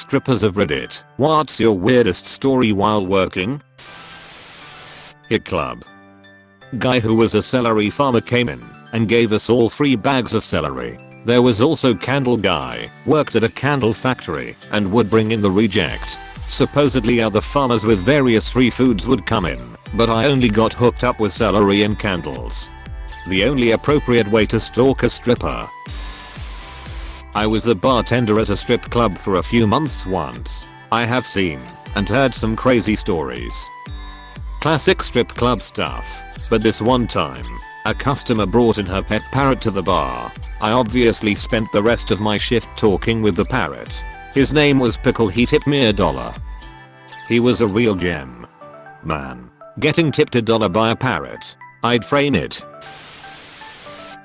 strippers of Reddit. What's your weirdest story while working? Hit Club. Guy who was a celery farmer came in and gave us all 3 bags of celery. There was also Candle Guy, worked at a candle factory and would bring in the reject. Supposedly other farmers with various free foods would come in, but I only got hooked up with celery and candles. The only appropriate way to stalk a stripper. I was the bartender at a strip club for a few months once. I have seen and heard some crazy stories. Classic strip club stuff. But this one time, a customer brought in her pet parrot to the bar. I obviously spent the rest of my shift talking with the parrot. His name was Pickle. He tipped me $1. He was a real gem. Man, getting tipped $1 by a parrot. I'd frame it.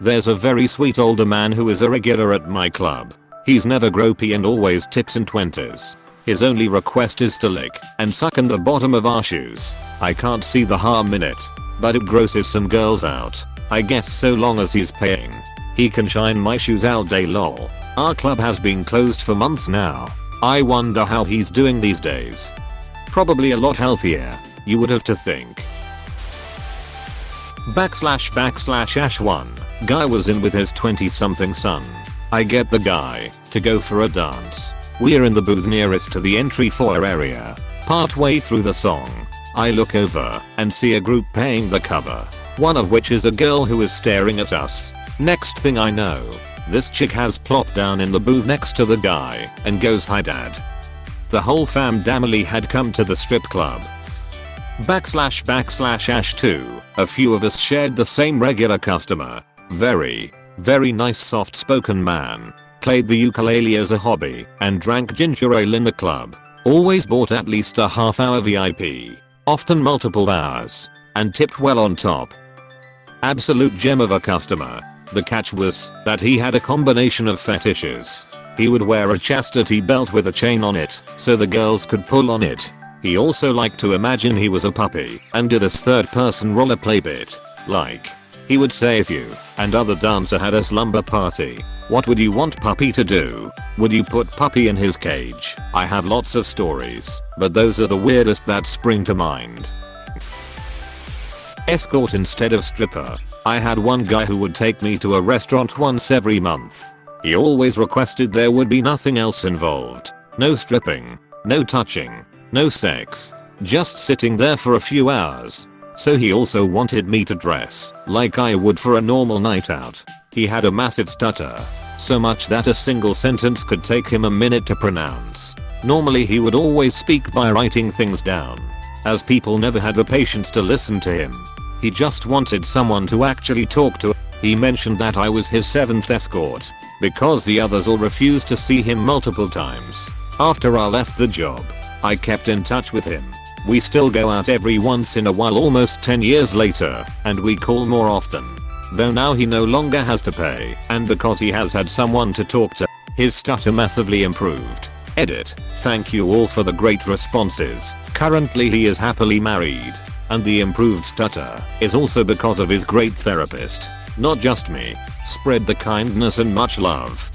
There's a very sweet older man who is a regular at my club. He's never gropey and always tips in 20s. His only request is to lick and suck in the bottom of our shoes. I can't see the harm in it, but it grosses some girls out. I guess so long as he's paying. He can shine my shoes all day lol. Our club has been closed for months now. I wonder how he's doing these days. Probably a lot healthier, you would have to think. //Ash1. Guy was in with his 20-something son. I get the guy to go for a dance. We're in the booth nearest to the entry foyer area. Partway through the song, I look over and see a group paying the cover. One of which is a girl who is staring at us. Next thing I know, this chick has plopped down in the booth next to the guy and goes, "Hi dad." The whole family had come to the strip club. //Ash2. A few of us shared the same regular customer. Very nice soft-spoken man. Played the ukulele as a hobby and drank ginger ale in the club. Always bought at least a half-hour VIP. Often multiple hours. And tipped well on top. Absolute gem of a customer. The catch was that he had a combination of fetishes. He would wear a chastity belt with a chain on it so the girls could pull on it. He also liked to imagine he was a puppy and did this third-person roleplay bit. Like, he would say, if you and other dancer had a slumber party, what would you want Puppy to do? Would you put Puppy in his cage? I have lots of stories, but those are the weirdest that spring to mind. Escort instead of stripper. I had one guy who would take me to a restaurant once every month. He always requested there would be nothing else involved. No stripping, no touching, no sex. Just sitting there for a few hours. So he also wanted me to dress like I would for a normal night out. He had a massive stutter. So much that a single sentence could take him a minute to pronounce. Normally he would always speak by writing things down. As people never had the patience to listen to him. He just wanted someone to actually talk to. He mentioned that I was his 7th escort. Because the others all refused to see him multiple times. After I left the job, I kept in touch with him. We still go out every once in a while almost 10 years later, and we call more often. Though now he no longer has to pay, and because he has had someone to talk to, his stutter massively improved. Edit. Thank you all for the great responses. Currently he is happily married. And the improved stutter is also because of his great therapist. Not just me. Spread the kindness and much love.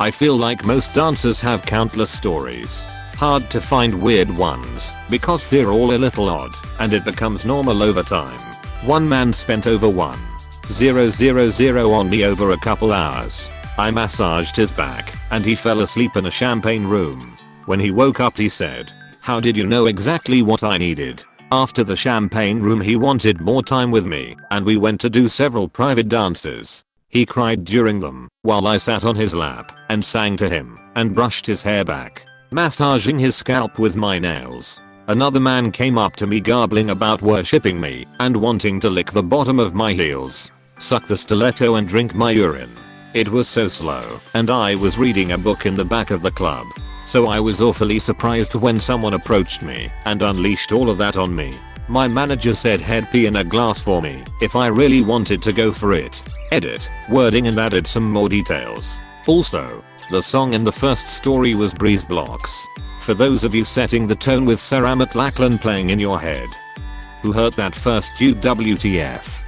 I feel like most dancers have countless stories. Hard to find weird ones because they're all a little odd and it becomes normal over time. One man spent over 1,000 on me over a couple hours. I massaged his back and he fell asleep in a champagne room. When he woke up he said, "How did you know exactly what I needed?" After the champagne room he wanted more time with me and we went to do several private dances. He cried during them while I sat on his lap and sang to him and brushed his hair back, massaging his scalp with my nails. Another man came up to me garbling about worshipping me and wanting to lick the bottom of my heels, suck the stiletto and drink my urine. It was so slow and I was reading a book in the back of the club. So I was awfully surprised when someone approached me and unleashed all of that on me. My manager said he'd pee in a glass for me if I really wanted to go for it. Edit. Wording and added some more details. Also, the song in the first story was Breeze Blocks. For those of you setting the tone with Sarah McLachlan playing in your head. Who heard that first WTF?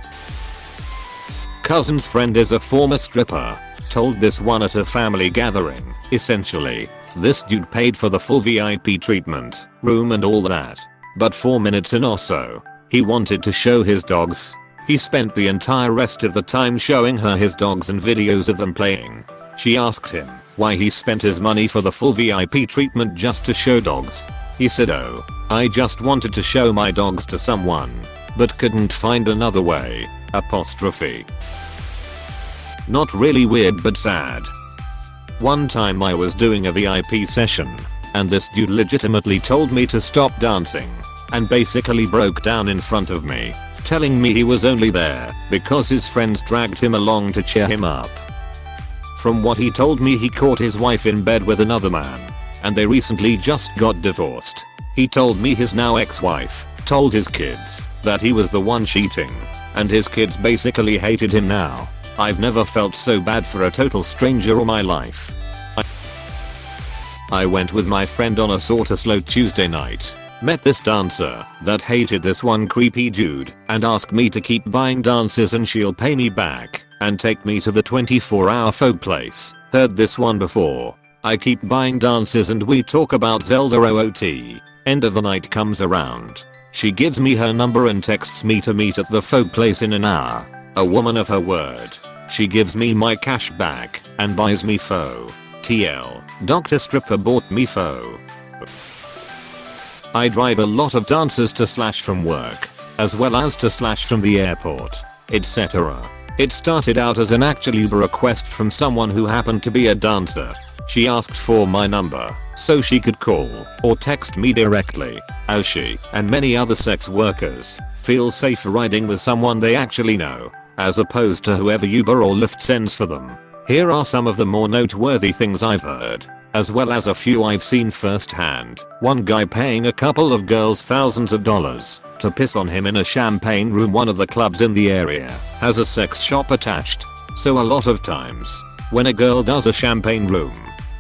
Cousin's friend is a former stripper. Told this one at a family gathering. Essentially, This dude paid for the full VIP treatment, room and all that. But 4 minutes in or so, he wanted to show his dogs. He spent the entire rest of the time showing her his dogs and videos of them playing. She asked him why he spent his money for the full VIP treatment just to show dogs. He said, "Oh, I just wanted to show my dogs to someone, but couldn't find another way." Not really weird but sad. One time I was doing a VIP session, and this dude legitimately told me to stop dancing, and basically broke down in front of me, telling me he was only there because his friends dragged him along to cheer him up. From what he told me, he caught his wife in bed with another man, and they recently just got divorced. He told me his now ex-wife told his kids that he was the one cheating, and his kids basically hated him now. I've never felt so bad for a total stranger in my life. I went with my friend on a sorta slow Tuesday night. Met this dancer that hated this one creepy dude and asked me to keep buying dances and she'll pay me back and take me to the 24-hour folk place. Heard this one before. I keep buying dances and we talk about Zelda OOT. End of the night comes around. She gives me her number and texts me to meet at the folk place in an hour. A woman of her word. She gives me my cash back and buys me pho. TL. Dr. Stripper bought me pho. I drive a lot of dancers to / from work, as well as to / from the airport, etc. It started out as an actual Uber request from someone who happened to be a dancer. She asked for my number so she could call or text me directly, as she and many other sex workers feel safe riding with someone they actually know, as opposed to whoever Uber or Lyft sends for them. Here are some of the more noteworthy things I've heard, as well as a few I've seen firsthand. One guy paying a couple of girls thousands of dollars to piss on him in a champagne room. One of the clubs in the area has a sex shop attached, so a lot of times when a girl does a champagne room,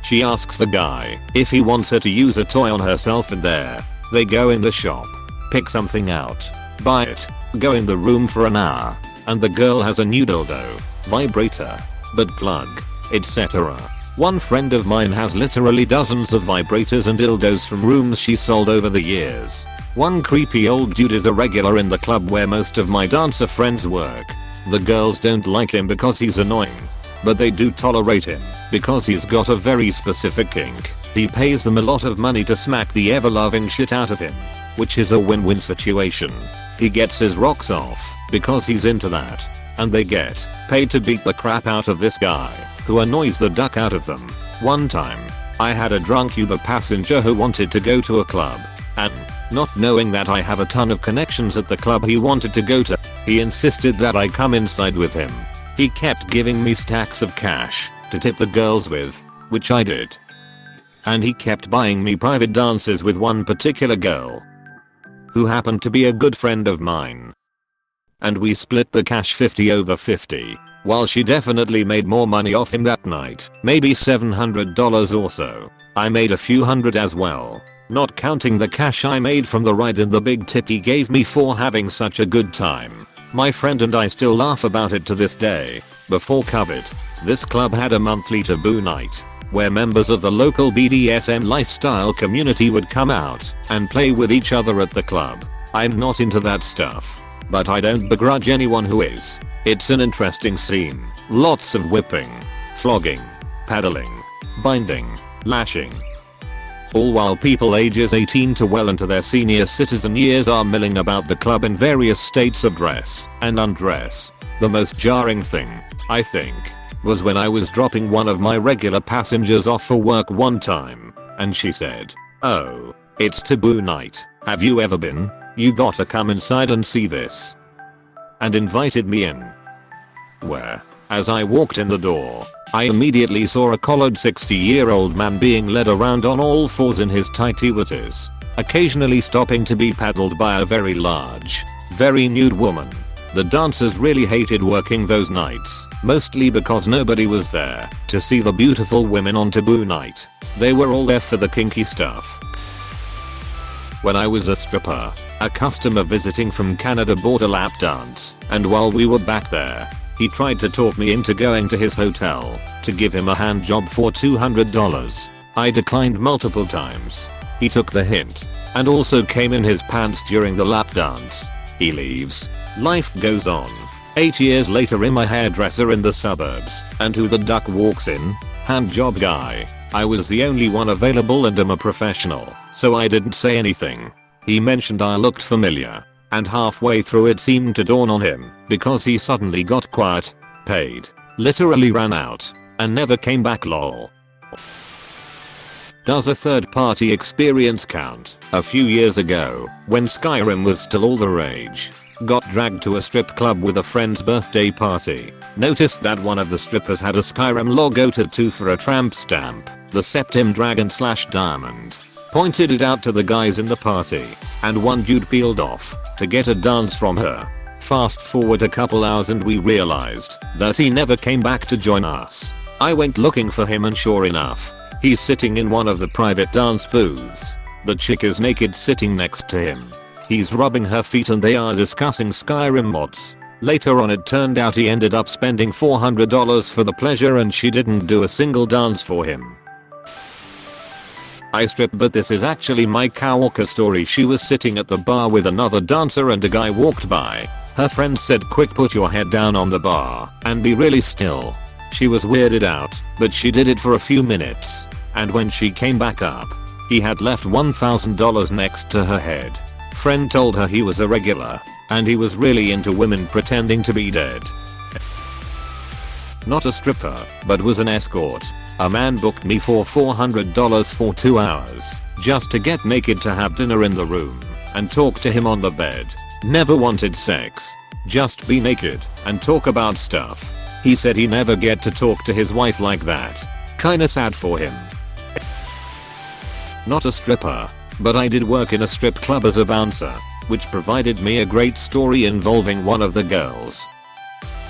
she asks the guy if he wants her to use a toy on herself, and there they go in the shop, pick something out, buy it, go in the room for an hour, and the girl has a new dildo, vibrator, butt plug, etc. One friend of mine has literally dozens of vibrators and dildos from rooms she sold over the years. One creepy old dude is a regular in the club where most of my dancer friends work. The girls don't like him because he's annoying, but they do tolerate him because he's got a very specific kink. He pays them a lot of money to smack the ever-loving shit out of him, which is a win-win situation. He gets his rocks off because he's into that, and they get paid to beat the crap out of this guy who annoys the duck out of them. One time, I had a drunk Uber passenger who wanted to go to a club, and not knowing that I have a ton of connections at the club he wanted to go to, he insisted that I come inside with him. He kept giving me stacks of cash to tip the girls with, which I did. And he kept buying me private dances with one particular girl who happened to be a good friend of mine. And we split the cash 50/50. While she definitely made more money off him that night, maybe $700 or so, I made a few hundred as well, not counting the cash I made from the ride and the big tip he gave me for having such a good time. My friend and I still laugh about it to this day. Before COVID, this club had a monthly taboo night, where members of the local BDSM lifestyle community would come out and play with each other at the club. I'm not into that stuff, but I don't begrudge anyone who is. It's an interesting scene. Lots of whipping, flogging, paddling, binding, lashing. All while people ages 18 to well into their senior citizen years are milling about the club in various states of dress and undress. The most jarring thing, I think, was when I was dropping one of my regular passengers off for work one time, and she said, "Oh, it's taboo night. Have you ever been? You gotta come inside and see this." And invited me in. Where, as I walked in the door, I immediately saw a collared 60-year-old man being led around on all fours in his tighty whities, occasionally stopping to be paddled by a very large, very nude woman. The dancers really hated working those nights, mostly because nobody was there to see the beautiful women on taboo night. They were all there for the kinky stuff. When I was a stripper, a customer visiting from Canada bought a lap dance, and while we were back there, he tried to talk me into going to his hotel to give him a hand job for $200. I declined multiple times. He took the hint and also came in his pants during the lap dance. He leaves. Life goes on. 8 years later in my hairdresser in the suburbs, and who the duck walks in? Hand job guy. I was the only one available and I'm a professional, so I didn't say anything. He mentioned I looked familiar, and halfway through it seemed to dawn on him because he suddenly got quiet, paid, literally ran out, and never came back lol. Does a third party experience count? A few years ago, when Skyrim was still all the rage, got dragged to a strip club with a friend's birthday party. Noticed that one of the strippers had a Skyrim logo tattoo for a tramp stamp, the Septim Dragon / Diamond. Pointed it out to the guys in the party, and one dude peeled off to get a dance from her. Fast forward a couple hours and we realized that he never came back to join us. I went looking for him and sure enough, he's sitting in one of the private dance booths. The chick is naked sitting next to him. He's rubbing her feet and they are discussing Skyrim mods. Later on it turned out he ended up spending $400 for the pleasure and she didn't do a single dance for him. I stripped, but this is actually my coworker story. She was sitting at the bar with another dancer and a guy walked by. Her friend said, "Quick, put your head down on the bar and be really still." She was weirded out, but she did it for a few minutes. And when she came back up, he had left $1,000 next to her head. Friend told her he was a regular, and he was really into women pretending to be dead. Not a stripper, but was an escort. A man booked me for $400 for 2 hours, just to get naked to have dinner in the room, and talk to him on the bed. Never wanted sex. Just be naked, and talk about stuff. He said he never get to talk to his wife like that. Kinda sad for him. Not a stripper, but I did work in a strip club as a bouncer, which provided me a great story involving one of the girls.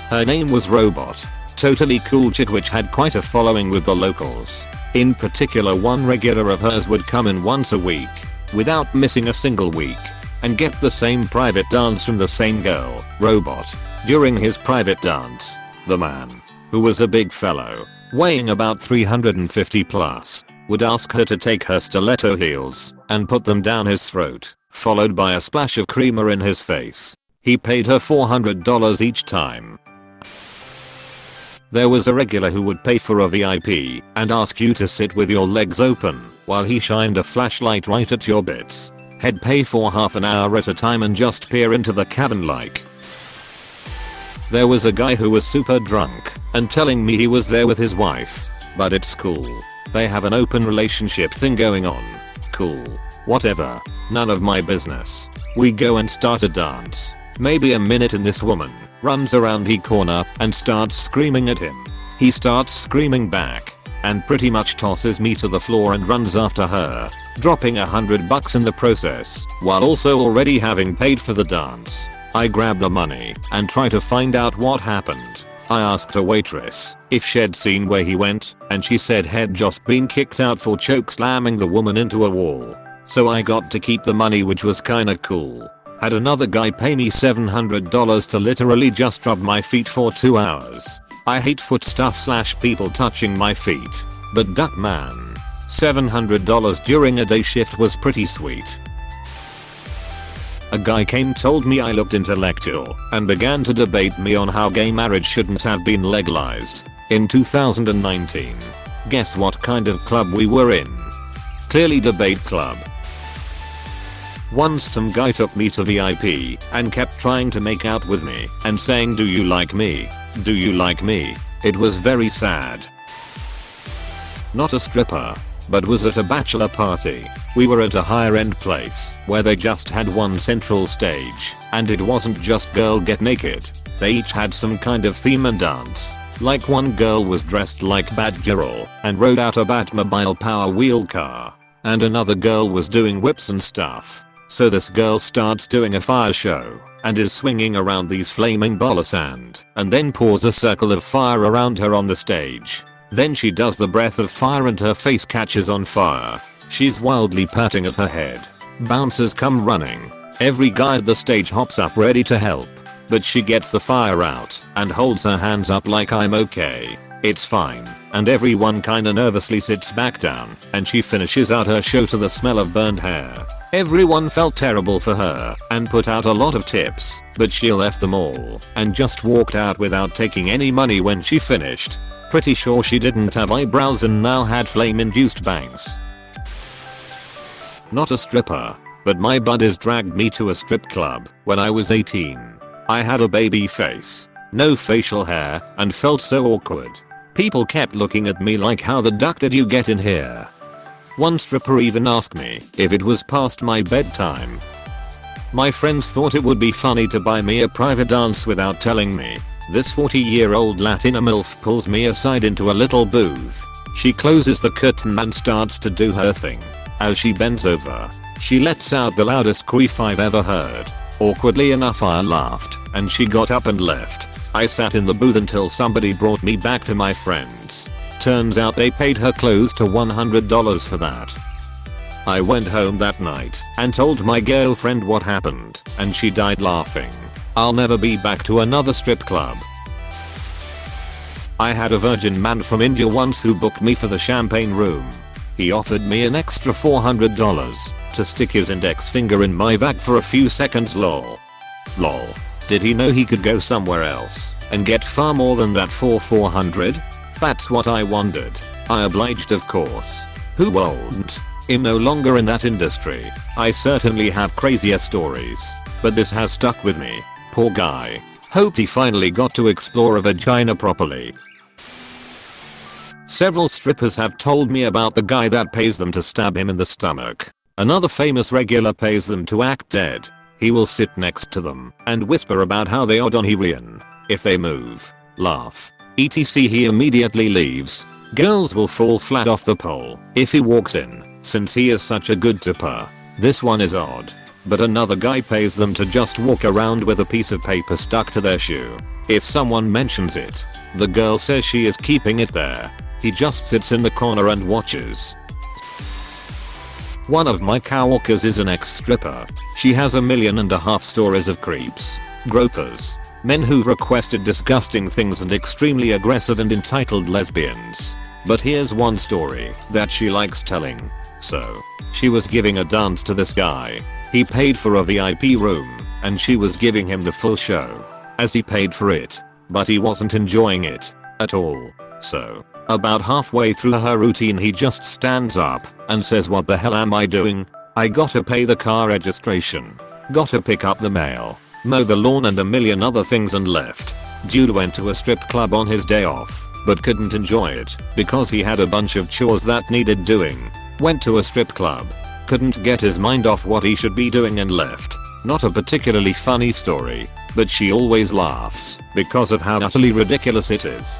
Her name was Robot. Totally cool chick which had quite a following with the locals. In particular, one regular of hers would come in once a week, without missing a single week, and get the same private dance from the same girl, Robot. During his private dance, the man, who was a big fellow, weighing about 350 plus, would ask her to take her stiletto heels and put them down his throat, followed by a splash of creamer in his face. He paid her $400 each time. There was a regular who would pay for a VIP and ask you to sit with your legs open while he shined a flashlight right at your bits. He'd pay for half an hour at a time and just peer into the cabin like. There was a guy who was super drunk and telling me he was there with his wife. But it's cool. They have an open relationship thing going on. Cool. Whatever. None of my business. We go and start a dance. Maybe a minute and this woman runs around the corner and starts screaming at him. He starts screaming back and pretty much tosses me to the floor and runs after her, dropping $100 in the process while also already having paid for the dance. I grab the money and try to find out what happened. I asked a waitress if she'd seen where he went, and she said he'd just been kicked out for choke slamming the woman into a wall. So I got to keep the money, which was kinda cool. Had another guy pay me $700 to literally just rub my feet for 2 hours. I hate foot stuff / people touching my feet. But duck man, $700 during a day shift was pretty sweet. A guy came, told me I looked intellectual, and began to debate me on how gay marriage shouldn't have been legalized in 2019. Guess what kind of club we were in? Clearly debate club. Once some guy took me to VIP and kept trying to make out with me and saying, "Do you like me? Do you like me?" It was very sad. Not a stripper, but was at a bachelor party. We were at a higher end place where they just had one central stage, and it wasn't just girl get naked. They each had some kind of theme and dance. Like one girl was dressed like Batgirl and rode out a Batmobile Power Wheel car, and another girl was doing whips and stuff. So this girl starts doing a fire show and is swinging around these flaming ball of sand and then pours a circle of fire around her on the stage. Then she does the breath of fire and her face catches on fire. She's wildly patting at her head. Bouncers come running. Every guy at the stage hops up ready to help. But she gets the fire out and holds her hands up like I'm okay. It's fine, and everyone kinda nervously sits back down, and she finishes out her show to the smell of burned hair. Everyone felt terrible for her and put out a lot of tips, but she left them all and just walked out without taking any money when she finished. Pretty sure she didn't have eyebrows and now had flame-induced bangs. Not a stripper, but my buddies dragged me to a strip club when I was 18. I had a baby face, no facial hair, and felt so awkward. People kept looking at me like, how the duck did you get in here? One stripper even asked me if it was past my bedtime. My friends thought it would be funny to buy me a private dance without telling me. This 40-year-old Latina MILF pulls me aside into a little booth. She closes the curtain and starts to do her thing. As she bends over, she lets out the loudest queef I've ever heard. Awkwardly enough, I laughed, and she got up and left. I sat in the booth until somebody brought me back to my friends. Turns out they paid her close to $100 for that. I went home that night and told my girlfriend what happened, and she died laughing. I'll never be back to another strip club. I had a virgin man from India once who booked me for the champagne room. He offered me an extra $400 to stick his index finger in my bag for a few seconds. Lol. Did he know he could go somewhere else and get far more than that for $400? That's what I wondered. I obliged, of course. Who won't? I'm no longer in that industry. I certainly have crazier stories, but this has stuck with me. Poor guy. Hope he finally got to explore a vagina properly. Several strippers have told me about the guy that pays them to stab him in the stomach. Another famous regular pays them to act dead. He will sit next to them and whisper about how they are Donherian. If they move, laugh, etc. he immediately leaves. Girls will fall flat off the pole if he walks in, since he is such a good tipper. This one is odd, but another guy pays them to just walk around with a piece of paper stuck to their shoe. If someone mentions it, the girl says she is keeping it there. He just sits in the corner and watches. One of my coworkers is an ex-stripper. She has 1.5 million stories of creeps, gropers, men who've requested disgusting things, and extremely aggressive and entitled lesbians. But here's one story that she likes telling. So, she was giving a dance to this guy. He paid for a VIP room, and she was giving him the full show, as he paid for it, but he wasn't enjoying it at all. So, about halfway through her routine, he just stands up and says, "What the hell am I doing? I gotta pay the car registration, gotta pick up the mail, mow the lawn, and 1 million other things," and left. Dude went to a strip club on his day off, but couldn't enjoy it because he had a bunch of chores that needed doing. Went to a strip club, couldn't get his mind off what he should be doing, and left. Not a particularly funny story, but she always laughs because of how utterly ridiculous it is.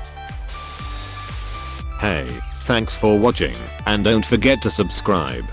Hey, thanks for watching, and don't forget to subscribe.